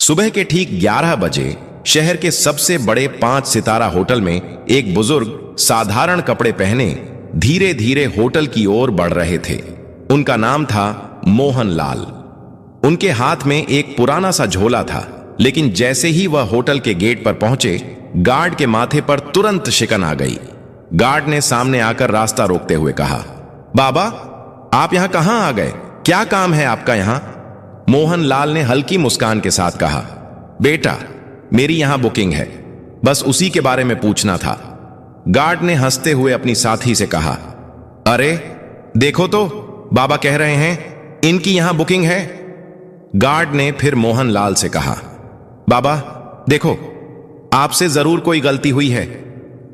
सुबह के ठीक 11 बजे शहर के सबसे बड़े 5 सितारा होटल में एक बुजुर्ग साधारण कपड़े पहने धीरे धीरे होटल की ओर बढ़ रहे थे। उनका नाम था मोहन लाल। उनके हाथ में एक पुराना सा झोला था, लेकिन जैसे ही वह होटल के गेट पर पहुंचे, गार्ड के माथे पर तुरंत शिकन आ गई। गार्ड ने सामने आकर रास्ता रोकते हुए कहा, बाबा, आप यहां कहां आ गए? क्या काम है आपका यहां? मोहन लाल ने हल्की मुस्कान के साथ कहा, बेटा, मेरी यहां बुकिंग है, बस उसी के बारे में पूछना था। गार्ड ने हंसते हुए अपनी साथी से कहा, अरे देखो तो, बाबा कह रहे हैं इनकी यहां बुकिंग है। गार्ड ने फिर मोहन लाल से कहा, बाबा देखो, आपसे जरूर कोई गलती हुई है।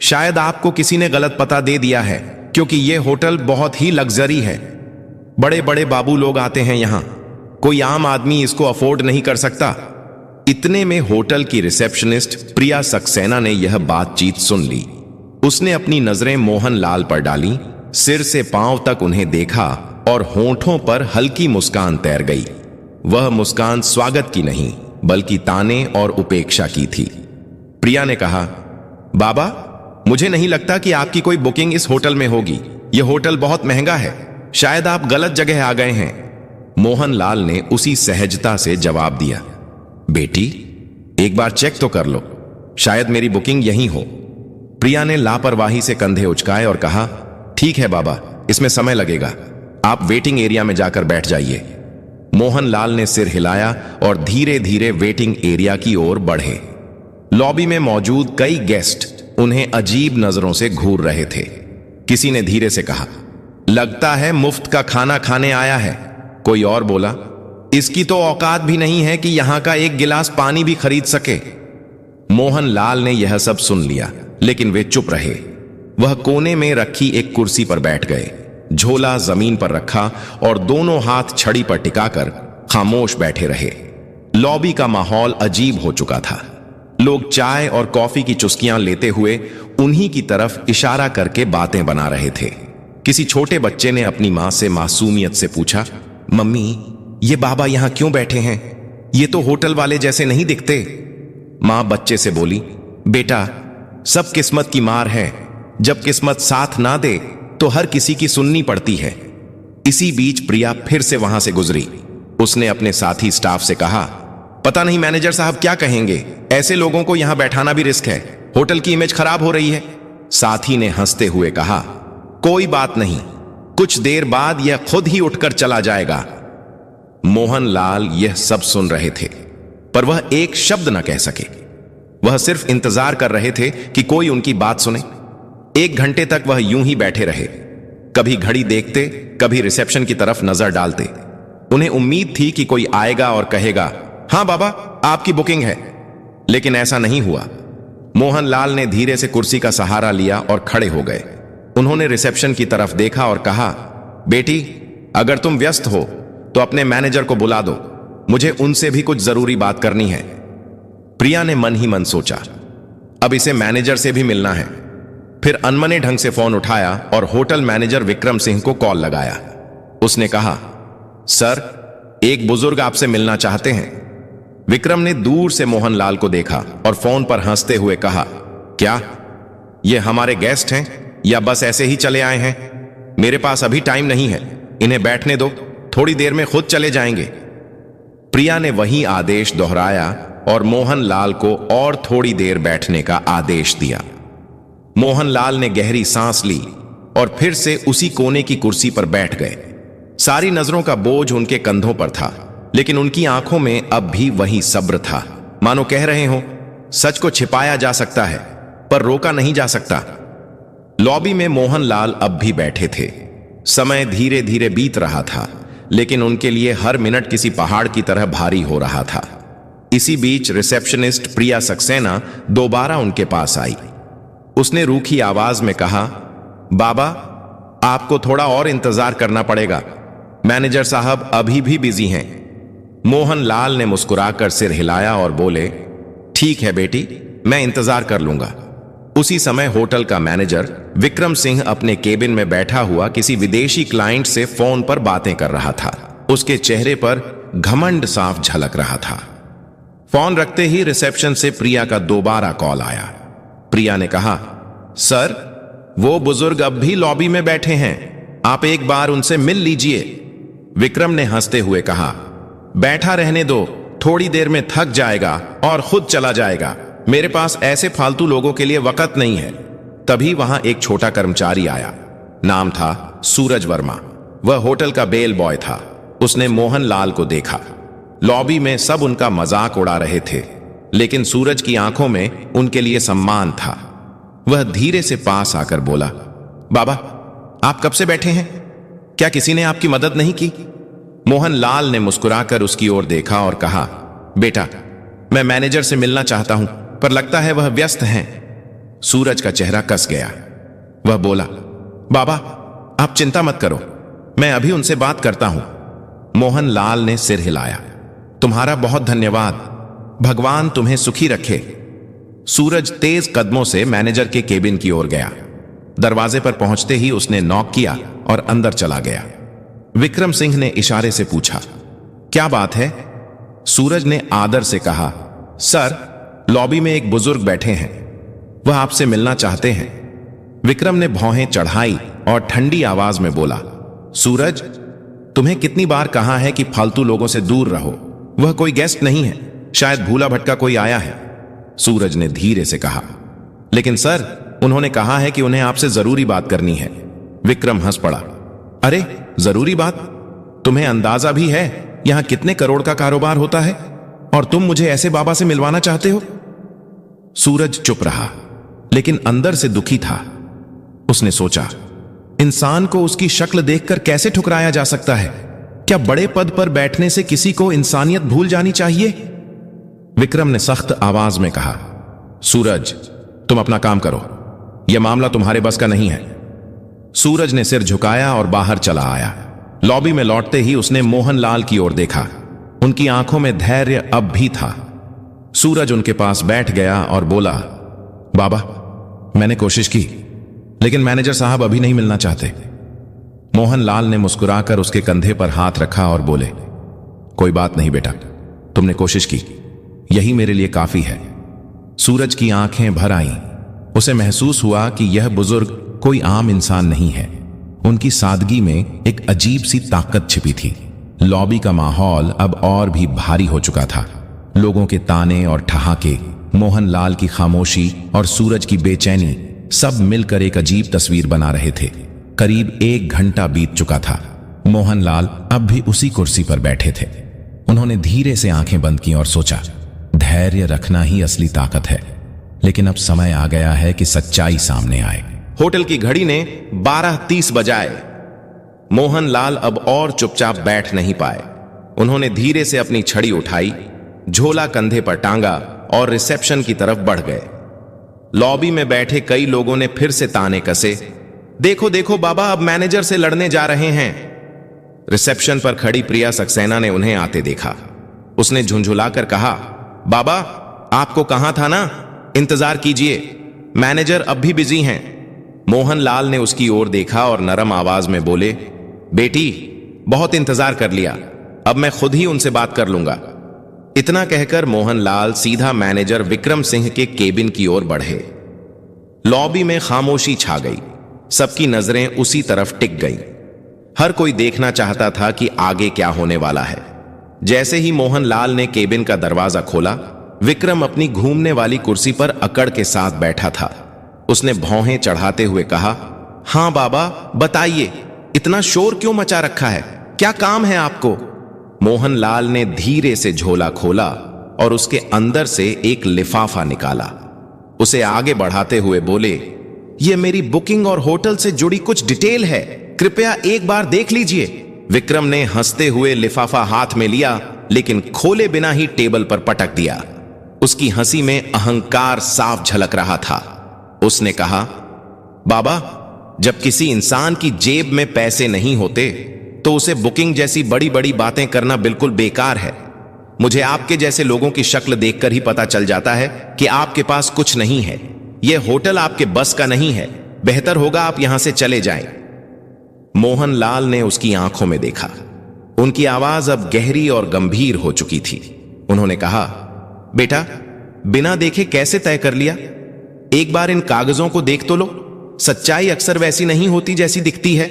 शायद आपको किसी ने गलत पता दे दिया है, क्योंकि यह होटल बहुत ही लग्जरी है। बड़े बड़े बाबू लोग आते हैं यहां, कोई आम आदमी इसको अफोर्ड नहीं कर सकता। इतने में होटल की रिसेप्शनिस्ट प्रिया सक्सेना ने यह बातचीत सुन ली। उसने अपनी नजरें मोहन लाल पर डाली, सिर से पांव तक उन्हें देखा और होंठों पर हल्की मुस्कान तैर गई। वह मुस्कान स्वागत की नहीं, बल्कि ताने और उपेक्षा की थी। प्रिया ने कहा, बाबा, मुझे नहीं लगता कि आपकी कोई बुकिंग इस होटल में होगी। यह होटल बहुत महंगा है, शायद आप गलत जगह आ गए हैं। मोहन लाल ने उसी सहजता से जवाब दिया, बेटी, एक बार चेक तो कर लो, शायद मेरी बुकिंग यहीं हो। प्रिया ने लापरवाही से कंधे उचकाए और कहा, ठीक है बाबा, इसमें समय लगेगा, आप वेटिंग एरिया में जाकर बैठ जाइए। मोहन लाल ने सिर हिलाया और धीरे धीरे वेटिंग एरिया की ओर बढ़े। लॉबी में मौजूद कई गेस्ट उन्हें अजीब नजरों से घूर रहे थे। किसी ने धीरे से कहा, लगता है मुफ्त का खाना खाने आया है। कोई और बोला, इसकी तो औकात भी नहीं है कि यहां का एक गिलास पानी भी खरीद सके। मोहन लाल ने यह सब सुन लिया, लेकिन वे चुप रहे। वह कोने में रखी एक कुर्सी पर बैठ गए, झोला जमीन पर रखा और दोनों हाथ छड़ी पर टिकाकर खामोश बैठे रहे। लॉबी का माहौल अजीब हो चुका था। लोग चाय और कॉफी की चुस्कियां लेते हुए उन्हीं की तरफ इशारा करके बातें बना रहे थे। किसी छोटे बच्चे ने अपनी मां से मासूमियत से पूछा, मम्मी, ये बाबा यहां क्यों बैठे हैं? ये तो होटल वाले जैसे नहीं दिखते। मां बच्चे से बोली, बेटा, सब किस्मत की मार है। जब किस्मत साथ ना दे तो हर किसी की सुननी पड़ती है। इसी बीच प्रिया फिर से वहां से गुजरी। उसने अपने साथी स्टाफ से कहा, पता नहीं मैनेजर साहब क्या कहेंगे, ऐसे लोगों को यहां बैठाना भी रिस्क है, होटल की इमेज खराब हो रही है। साथी ने हंसते हुए कहा, कोई बात नहीं, कुछ देर बाद यह खुद ही उठकर चला जाएगा। मोहन लाल यह सब सुन रहे थे, पर वह एक शब्द न कह सके। वह सिर्फ इंतजार कर रहे थे कि कोई उनकी बात सुने। 1 घंटे तक वह यूं ही बैठे रहे, कभी घड़ी देखते, कभी रिसेप्शन की तरफ नजर डालते। उन्हें उम्मीद थी कि कोई आएगा और कहेगा, हां बाबा, आपकी बुकिंग है, लेकिन ऐसा नहीं हुआ। मोहन लाल ने धीरे से कुर्सी का सहारा लिया और खड़े हो गए। उन्होंने रिसेप्शन की तरफ देखा और कहा, बेटी, अगर तुम व्यस्त हो तो अपने मैनेजर को बुला दो, मुझे उनसे भी कुछ जरूरी बात करनी है। प्रिया ने मन ही मन सोचा, अब इसे मैनेजर से भी मिलना है। फिर अनमने ढंग से फोन उठाया और होटल मैनेजर विक्रम सिंह को कॉल लगाया। उसने कहा, सर, एक बुजुर्ग आपसे मिलना चाहते हैं। विक्रम ने दूर से मोहन लाल को देखा और फोन पर हंसते हुए कहा, क्या ये हमारे गेस्ट हैं या बस ऐसे ही चले आए हैं? मेरे पास अभी टाइम नहीं है, इन्हें बैठने दो, थोड़ी देर में खुद चले जाएंगे। प्रिया ने वही आदेश दोहराया और मोहन लाल को और थोड़ी देर बैठने का आदेश दिया। मोहन लाल ने गहरी सांस ली और फिर से उसी कोने की कुर्सी पर बैठ गए। सारी नजरों का बोझ उनके कंधों पर था, लेकिन उनकी आंखों में अब भी वही सब्र था। मानो कह रहे हो, सच को छिपाया जा सकता है, पर रोका नहीं जा सकता। लॉबी में मोहन लाल अब भी बैठे थे। समय धीरे धीरे बीत रहा था, लेकिन उनके लिए हर मिनट किसी पहाड़ की तरह भारी हो रहा था। इसी बीच रिसेप्शनिस्ट प्रिया सक्सेना दोबारा उनके पास आई। उसने रूखी आवाज में कहा, बाबा, आपको थोड़ा और इंतजार करना पड़ेगा, मैनेजर साहब अभी भी बिजी हैं। मोहन लाल ने मुस्कुराकर सिर हिलाया और बोले, ठीक है बेटी, मैं इंतजार कर लूंगा। उसी समय होटल का मैनेजर विक्रम सिंह अपने केबिन में बैठा हुआ किसी विदेशी क्लाइंट से फोन पर बातें कर रहा था। उसके चेहरे पर घमंड साफ झलक रहा था। फोन रखते ही रिसेप्शन से प्रिया का दोबारा कॉल आया। प्रिया ने कहा, सर, वो बुजुर्ग अब भी लॉबी में बैठे हैं, आप एक बार उनसे मिल लीजिए। विक्रम ने हंसते हुए कहा, बैठा रहने दो, थोड़ी देर में थक जाएगा और खुद चला जाएगा। मेरे पास ऐसे फालतू लोगों के लिए वक्त नहीं है। तभी वहां एक छोटा कर्मचारी आया। नाम था सूरज वर्मा। वह होटल का बेल बॉय था। उसने मोहन लाल को देखा। लॉबी में सब उनका मजाक उड़ा रहे थे, लेकिन सूरज की आंखों में उनके लिए सम्मान था। वह धीरे से पास आकर बोला, बाबा, आप कब से बैठे हैं? क्या किसी ने आपकी मदद नहीं की? मोहन लाल ने मुस्कुराकर उसकी ओर देखा और कहा, बेटा, मैं मैनेजर से मिलना चाहता हूं, पर लगता है वह व्यस्त हैं। सूरज का चेहरा कस गया। वह बोला, बाबा, आप चिंता मत करो, मैं अभी उनसे बात करता हूं। मोहन लाल ने सिर हिलाया। तुम्हारा बहुत धन्यवाद, भगवान तुम्हें सुखी रखे। सूरज तेज कदमों से मैनेजर के केबिन की ओर गया। दरवाजे पर पहुंचते ही उसने नॉक किया और अंदर चला गया। विक्रम सिंह ने इशारे से पूछा, क्या बात है? सूरज ने आदर से कहा, सर, लॉबी में एक बुजुर्ग बैठे हैं, वह आपसे मिलना चाहते हैं। विक्रम ने भौहें चढ़ाई और ठंडी आवाज में बोला, सूरज, तुम्हें कितनी बार कहा है कि फालतू लोगों से दूर रहो। वह कोई गेस्ट नहीं है, शायद भूला भटका कोई आया है। सूरज ने धीरे से कहा, लेकिन सर, उन्होंने कहा है कि उन्हें आपसे जरूरी बात करनी है। विक्रम हंस पड़ा। अरे, जरूरी बात? तुम्हें अंदाजा भी है यहां कितने करोड़ का कारोबार होता है, और तुम मुझे ऐसे बाबा से मिलवाना चाहते हो? सूरज चुप रहा, लेकिन अंदर से दुखी था। उसने सोचा, इंसान को उसकी शक्ल देखकर कैसे ठुकराया जा सकता है? क्या बड़े पद पर बैठने से किसी को इंसानियत भूल जानी चाहिए? विक्रम ने सख्त आवाज में कहा, सूरज, तुम अपना काम करो, यह मामला तुम्हारे बस का नहीं है। सूरज ने सिर झुकाया और बाहर चला आया। लॉबी में लौटते ही उसने मोहन लाल की ओर देखा। उनकी आंखों में धैर्य अब भी था। सूरज उनके पास बैठ गया और बोला, बाबा, मैंने कोशिश की, लेकिन मैनेजर साहब अभी नहीं मिलना चाहते। मोहन लाल ने मुस्कुराकर उसके कंधे पर हाथ रखा और बोले, कोई बात नहीं बेटा, तुमने कोशिश की, यही मेरे लिए काफी है। सूरज की आंखें भर आईं। उसे महसूस हुआ कि यह बुजुर्ग कोई आम इंसान नहीं है। उनकी सादगी में एक अजीब सी ताकत छिपी थी। लॉबी का माहौल अब और भी भारी हो चुका था। लोगों के ताने और ठहाके, मोहन लाल की खामोशी और सूरज की बेचैनी सब मिलकर एक अजीब तस्वीर बना रहे थे। करीब 1 घंटा बीत चुका था। मोहन लाल अब भी उसी कुर्सी पर बैठे थे। उन्होंने धीरे से आंखें बंद की और सोचा, धैर्य रखना ही असली ताकत है। लेकिन अब समय आ गया है कि सच्चाई सामने आए। होटल की घड़ी ने 12:30 बजाए। मोहन लाल अब और चुपचाप बैठ नहीं पाए। उन्होंने धीरे से अपनी छड़ी उठाई, झोला कंधे पर टांगा और रिसेप्शन की तरफ बढ़ गए। लॉबी में बैठे कई लोगों ने फिर से ताने कसे, देखो देखो बाबा, अब मैनेजर से लड़ने जा रहे हैं। रिसेप्शन पर खड़ी प्रिया सक्सेना ने उन्हें आते देखा। उसने झुंझुलाकर कहा, बाबा, आपको कहा था ना, इंतजार कीजिए, मैनेजर अब भी बिजी हैं। मोहन लाल ने उसकी ओर देखा और नरम आवाज में बोले, बेटी, बहुत इंतजार कर लिया, अब मैं खुद ही उनसे बात कर लूंगा। इतना कहकर मोहन लाल सीधा मैनेजर विक्रम सिंह के केबिन की ओर बढ़े। लॉबी में खामोशी छा गई। सबकी नजरें उसी तरफ टिक गईं। हर कोई देखना चाहता था कि आगे क्या होने वाला है। जैसे ही मोहन लाल ने केबिन का दरवाजा खोला, विक्रम अपनी घूमने वाली कुर्सी पर अकड़ के साथ बैठा था। उसने भौहें चढ़ाते हुए कहा, हां बाबा, बताइए, इतना शोर क्यों मचा रखा है? क्या काम है आपको? मोहन लाल ने धीरे से झोला खोला और उसके अंदर से एक लिफाफा निकाला। उसे आगे बढ़ाते हुए बोले, यह मेरी बुकिंग और होटल से जुड़ी कुछ डिटेल है, कृपया एक बार देख लीजिए। विक्रम ने हंसते हुए लिफाफा हाथ में लिया, लेकिन खोले बिना ही टेबल पर पटक दिया। उसकी हंसी में अहंकार साफ झलक रहा था। उसने कहा, बाबा, जब किसी इंसान की जेब में पैसे नहीं होते तो उसे बुकिंग जैसी बड़ी बड़ी बातें करना बिल्कुल बेकार है। मुझे आपके जैसे लोगों की शक्ल देखकर ही पता चल जाता है कि आपके पास कुछ नहीं है। यह होटल आपके बस का नहीं है। बेहतर होगा आप यहां से चले जाएं। मोहन लाल ने उसकी आंखों में देखा। उनकी आवाज अब गहरी और गंभीर हो चुकी थी। उन्होंने कहा, बेटा, बिना देखे कैसे तय कर लिया? एक बार इन कागजों को देख तो लो। सच्चाई अक्सर वैसी नहीं होती जैसी दिखती है।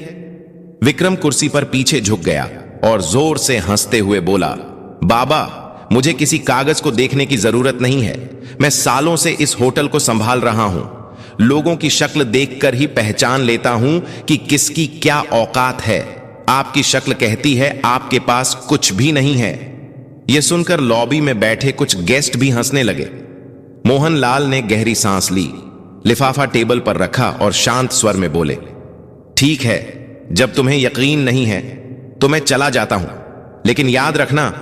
विक्रम कुर्सी पर पीछे झुक गया और जोर से हंसते हुए बोला, बाबा, मुझे किसी कागज को देखने की जरूरत नहीं है। मैं सालों से इस होटल को संभाल रहा हूं। लोगों की शक्ल देखकर ही पहचान लेता हूं कि किसकी क्या औकात है। आपकी शक्ल कहती है आपके पास कुछ भी नहीं है। यह सुनकर लॉबी में बैठे कुछ गेस्ट भी हंसने लगे। मोहनलाल ने गहरी सांस ली, लिफाफा टेबल पर रखा और शांत स्वर में बोले, ठीक है, जब तुम्हें यकीन नहीं है तो मैं चला जाता हूं, लेकिन याद रखना,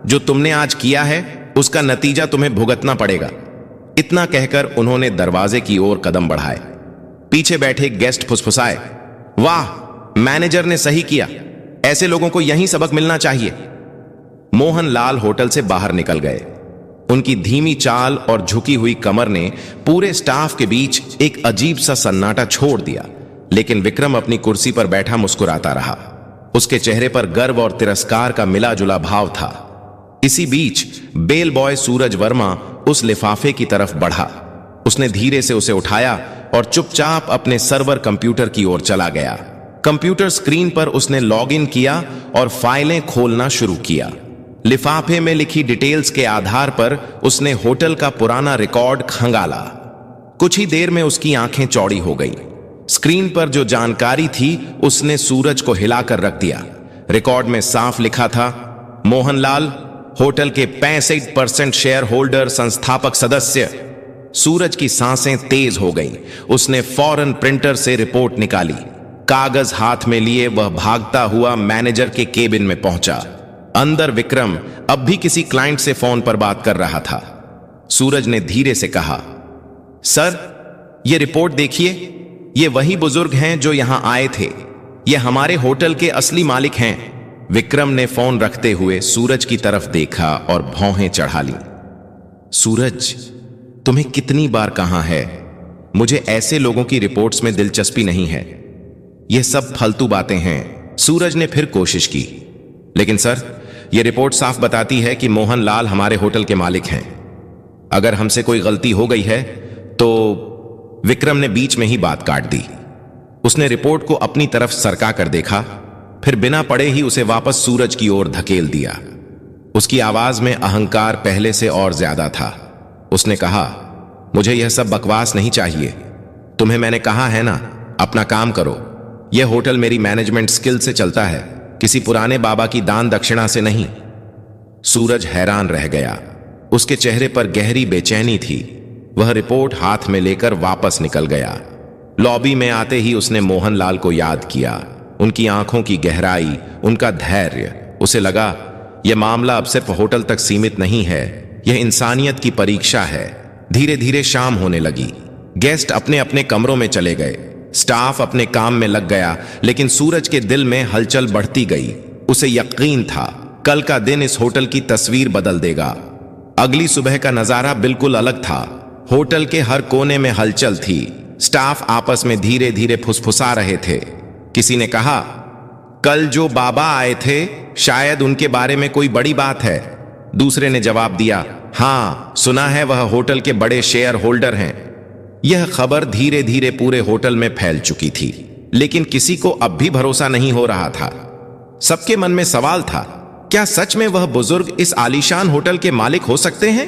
जो तुमने आज किया है उसका नतीजा तुम्हें भुगतना पड़ेगा। इतना कहकर उन्होंने दरवाजे की ओर कदम बढ़ाए। पीछे बैठे गेस्ट फुसफुसाए, वाह, मैनेजर ने सही किया, ऐसे लोगों को यही सबक मिलना चाहिए। मोहनलाल होटल से बाहर निकल गए। उनकी धीमी चाल और झुकी हुई कमर ने पूरे स्टाफ के बीच एक अजीब सा सन्नाटा छोड़ दिया, लेकिन विक्रम अपनी कुर्सी पर बैठा मुस्कुराता रहा। उसके चेहरे पर गर्व और तिरस्कार का मिला जुला भाव था। इसी बीच बेल बॉय सूरज वर्मा उस लिफाफे की तरफ बढ़ा। उसने धीरे से उसे उठाया और चुपचाप अपने सर्वर कंप्यूटर की ओर चला गया। कंप्यूटर स्क्रीन पर उसने लॉगिन किया और फाइलें खोलना शुरू किया। लिफाफे में लिखी डिटेल्स के आधार पर उसने होटल का पुराना रिकॉर्ड खंगाला। कुछ ही देर में उसकी आंखें चौड़ी हो गई। स्क्रीन पर जो जानकारी थी उसने सूरज को हिलाकर रख दिया। रिकॉर्ड में साफ लिखा था, मोहनलाल, होटल के 65% शेयर होल्डर, संस्थापक सदस्य। सूरज की सांसें तेज हो गईं। उसने फौरन प्रिंटर से रिपोर्ट निकाली। कागज हाथ में लिए वह भागता हुआ मैनेजर के केबिन में पहुंचा। अंदर विक्रम अब भी किसी क्लाइंट से फोन पर बात कर रहा था। सूरज ने धीरे से कहा, सर, यह रिपोर्ट देखिए, ये वही बुजुर्ग हैं जो यहां आए थे। ये हमारे होटल के असली मालिक हैं। विक्रम ने फोन रखते हुए सूरज की तरफ देखा और भौहें चढ़ा ली। सूरज, तुम्हें कितनी बार कहा है, मुझे ऐसे लोगों की रिपोर्ट्स में दिलचस्पी नहीं है। यह सब फालतू बातें हैं। सूरज ने फिर कोशिश की, लेकिन सर, यह रिपोर्ट साफ बताती है कि मोहनलाल हमारे होटल के मालिक हैं। अगर हमसे कोई गलती हो गई है तो। विक्रम ने बीच में ही बात काट दी। उसने रिपोर्ट को अपनी तरफ सरका कर देखा, फिर बिना पढ़े ही उसे वापस सूरज की ओर धकेल दिया। उसकी आवाज में अहंकार पहले से और ज्यादा था। उसने कहा, मुझे यह सब बकवास नहीं चाहिए। तुम्हें मैंने कहा है ना, अपना काम करो। यह होटल मेरी मैनेजमेंट स्किल से चलता है, किसी पुराने बाबा की दान दक्षिणा से नहीं। सूरज हैरान रह गया। उसके चेहरे पर गहरी बेचैनी थी। वह रिपोर्ट हाथ में लेकर वापस निकल गया। लॉबी में आते ही उसने मोहनलाल को याद किया। उनकी आंखों की गहराई, उनका धैर्य। उसे लगा, यह मामला अब सिर्फ होटल तक सीमित नहीं है, यह इंसानियत की परीक्षा है। धीरे धीरे शाम होने लगी। गेस्ट अपने अपने कमरों में चले गए। स्टाफ अपने काम में लग गया, लेकिन सूरज के दिल में हलचल बढ़ती गई। उसे यकीन था, कल का दिन इस होटल की तस्वीर बदल देगा। अगली सुबह का नजारा बिल्कुल अलग था। होटल के हर कोने में हलचल थी। स्टाफ आपस में धीरे धीरे फुसफुसा रहे थे। किसी ने कहा, कल जो बाबा आए थे, शायद उनके बारे में कोई बड़ी बात है। दूसरे ने जवाब दिया, हां, सुना है वह होटल के बड़े शेयर होल्डर हैं। यह खबर धीरे धीरे पूरे होटल में फैल चुकी थी, लेकिन किसी को अब भी भरोसा नहीं हो रहा था। सबके मन में सवाल था, क्या सच में वह बुजुर्ग इस आलीशान होटल के मालिक हो सकते हैं?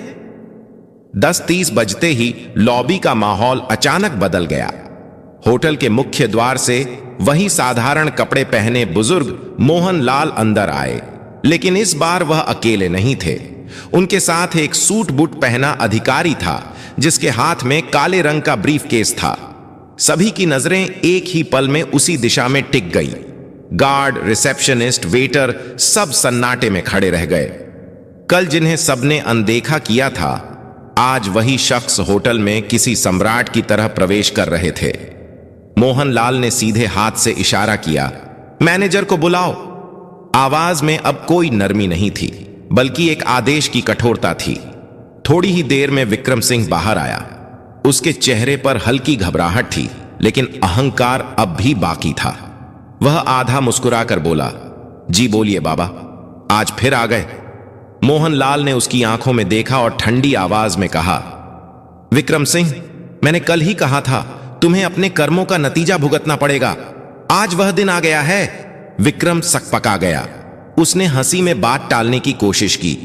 10:30 बजते ही लॉबी का माहौल अचानक बदल गया। होटल के मुख्य द्वार से वही साधारण कपड़े पहने बुजुर्ग मोहनलाल अंदर आए, लेकिन इस बार वह अकेले नहीं थे। उनके साथ एक सूट बूट पहना अधिकारी था, जिसके हाथ में काले रंग का ब्रीफकेस था। सभी की नजरें एक ही पल में उसी दिशा में टिक गई। गार्ड, रिसेप्शनिस्ट, वेटर सब सन्नाटे में खड़े रह गए। कल जिन्हें सबने अनदेखा किया था, आज वही शख्स होटल में किसी सम्राट की तरह प्रवेश कर रहे थे। मोहनलाल ने सीधे हाथ से इशारा किया, मैनेजर को बुलाओ। आवाज में अब कोई नरमी नहीं थी, बल्कि एक आदेश की कठोरता थी। थोड़ी ही देर में विक्रम सिंह बाहर आया। उसके चेहरे पर हल्की घबराहट थी, लेकिन अहंकार अब भी बाकी था। वह आधा मुस्कुराकर बोला, जी बोलिए बाबा, आज फिर आ गए। मोहनलाल ने उसकी आंखों में देखा और ठंडी आवाज में कहा, विक्रम सिंह, मैंने कल ही कहा था तुम्हें अपने कर्मों का नतीजा भुगतना पड़ेगा। आज वह दिन आ गया है। विक्रम सकपका गया। उसने हंसी में बात टालने की कोशिश की।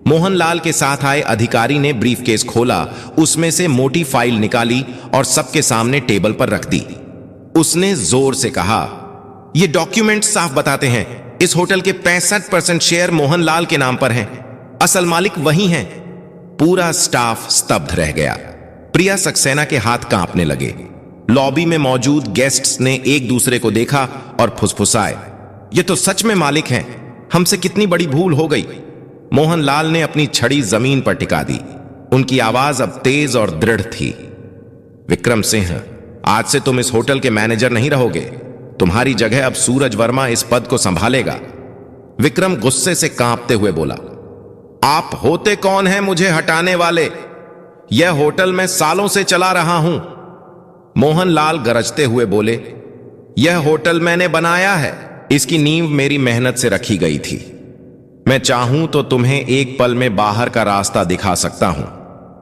मोहनलाल के साथ आए अधिकारी ने ब्रीफकेस खोला, उसमें से मोटी फाइल निकाली और सबके सामने टेबल पर रख दी। उसने जोर से कहा, ये डॉक्यूमेंट साफ बताते हैं इस होटल के 65% शेयर मोहनलाल के नाम पर हैं। असल मालिक वही हैं। पूरा स्टाफ स्तब्ध रह गया। प्रिया सक्सेना के हाथ कांपने लगे। लॉबी में मौजूद गेस्ट्स ने एक दूसरे को देखा और फुसफुसाए, ये तो सच में मालिक हैं। हमसे कितनी बड़ी भूल हो गई। मोहनलाल ने अपनी छड़ी जमीन पर टिका दी। उनकी आवाज अब तेज और दृढ़ थी। विक्रम सिंह, आज से तुम इस होटल के मैनेजर नहीं रहोगे। तुम्हारी जगह अब सूरज वर्मा इस पद को संभालेगा। विक्रम गुस्से से कांपते हुए बोला, आप होते कौन हैं मुझे हटाने वाले? यह होटल मैं सालों से चला रहा हूं। मोहनलाल गरजते हुए बोले, यह होटल मैंने बनाया है। इसकी नींव मेरी मेहनत से रखी गई थी। मैं चाहूं तो तुम्हें एक पल में बाहर का रास्ता दिखा सकता हूं,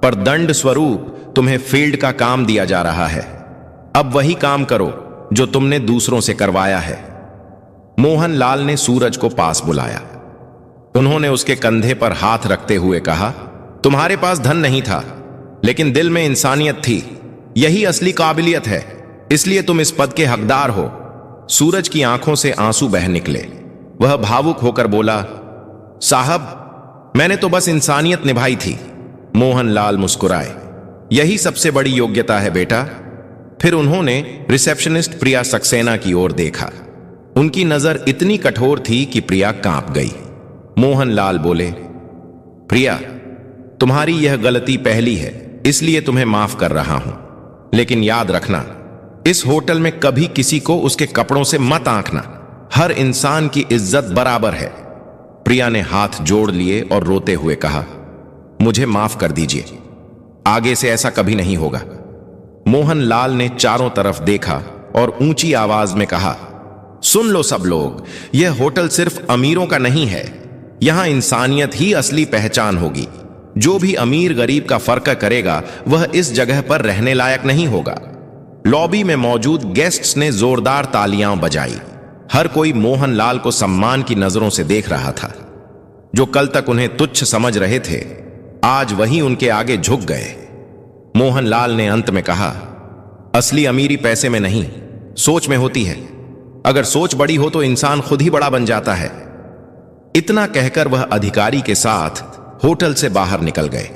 पर दंड स्वरूप तुम्हें फील्ड का काम दिया जा रहा है। अब वही काम करो जो तुमने दूसरों से करवाया है। मोहनलाल ने सूरज को पास बुलाया। उन्होंने उसके कंधे पर हाथ रखते हुए कहा, तुम्हारे पास धन नहीं था, लेकिन दिल में इंसानियत थी। यही असली काबिलियत है, इसलिए तुम इस पद के हकदार हो। सूरज की आंखों से आंसू बह निकले। वह भावुक होकर बोला, साहब, मैंने तो बस इंसानियत निभाई थी। मोहनलाल मुस्कुराए, यही सबसे बड़ी योग्यता है बेटा। फिर उन्होंने रिसेप्शनिस्ट प्रिया सक्सेना की ओर देखा। उनकी नजर इतनी कठोर थी कि प्रिया कांप गई। मोहनलाल बोले, प्रिया, तुम्हारी यह गलती पहली है, इसलिए तुम्हें माफ कर रहा हूं। लेकिन याद रखना, इस होटल में कभी किसी को उसके कपड़ों से मत आंकना। हर इंसान की इज्जत बराबर है। प्रिया ने हाथ जोड़ लिए और रोते हुए कहा, मुझे माफ कर दीजिए, आगे से ऐसा कभी नहीं होगा। मोहनलाल ने चारों तरफ देखा और ऊंची आवाज में कहा, सुन लो सब लोग, यह होटल सिर्फ अमीरों का नहीं है। यहां इंसानियत ही असली पहचान होगी। जो भी अमीर गरीब का फर्क करेगा वह इस जगह पर रहने लायक नहीं होगा। लॉबी में मौजूद गेस्ट्स ने जोरदार तालियां बजाई। हर कोई मोहनलाल को सम्मान की नजरों से देख रहा था। जो कल तक उन्हें तुच्छ समझ रहे थे, आज वही उनके आगे झुक गए। मोहनलाल ने अंत में कहा, असली अमीरी पैसे में नहीं, सोच में होती है। अगर सोच बड़ी हो तो इंसान खुद ही बड़ा बन जाता है। इतना कहकर वह अधिकारी के साथ होटल से बाहर निकल गए।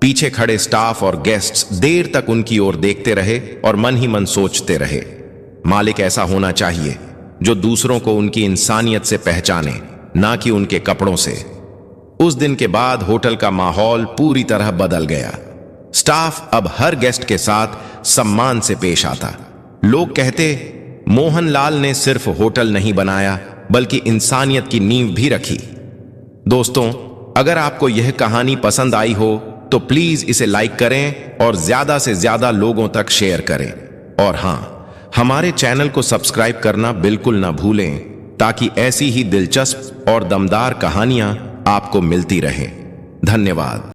पीछे खड़े स्टाफ और गेस्ट्स देर तक उनकी ओर देखते रहे और मन ही मन सोचते रहे, मालिक ऐसा होना चाहिए जो दूसरों को उनकी इंसानियत से पहचाने, ना कि उनके कपड़ों से। उस दिन के बाद होटल का माहौल पूरी तरह बदल गया। स्टाफ अब हर गेस्ट के साथ सम्मान से पेश आता। लोग कहते, मोहनलाल ने सिर्फ होटल नहीं बनाया बल्कि इंसानियत की नींव भी रखी। दोस्तों, अगर आपको यह कहानी पसंद आई हो तो प्लीज इसे लाइक करें और ज्यादा से ज्यादा लोगों तक शेयर करें। और हां, हमारे चैनल को सब्सक्राइब करना बिल्कुल ना भूलें, ताकि ऐसी ही दिलचस्प और दमदार कहानियां आपको मिलती रहें। धन्यवाद।